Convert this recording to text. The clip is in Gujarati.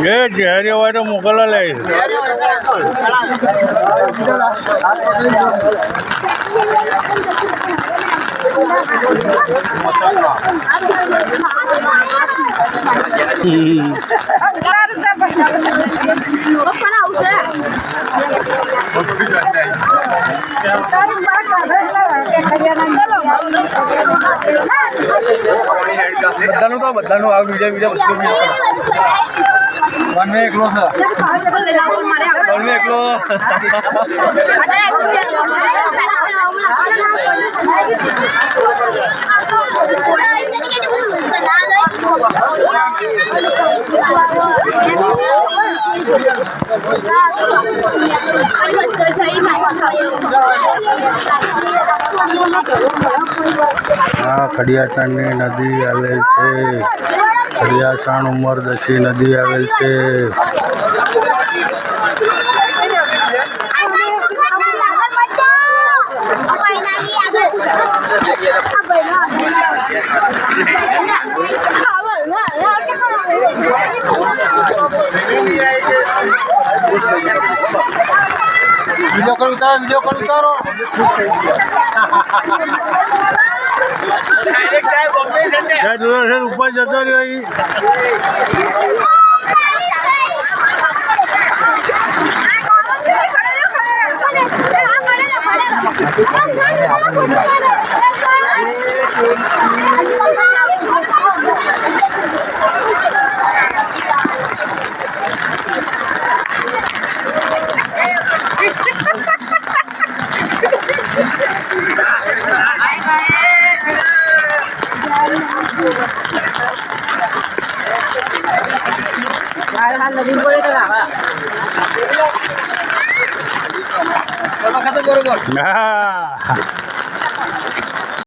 ये जहरी हुआ तो मोकला ले બધાનું આ બીજા વન એકલો છે વન એકલો આ ખડિયાચાણની નદી આવેલ છે ખડિયાચાણ ઉમરદશી નદી આવેલ છે वीडियो कॉल उतारो ऊपर जतो रही nah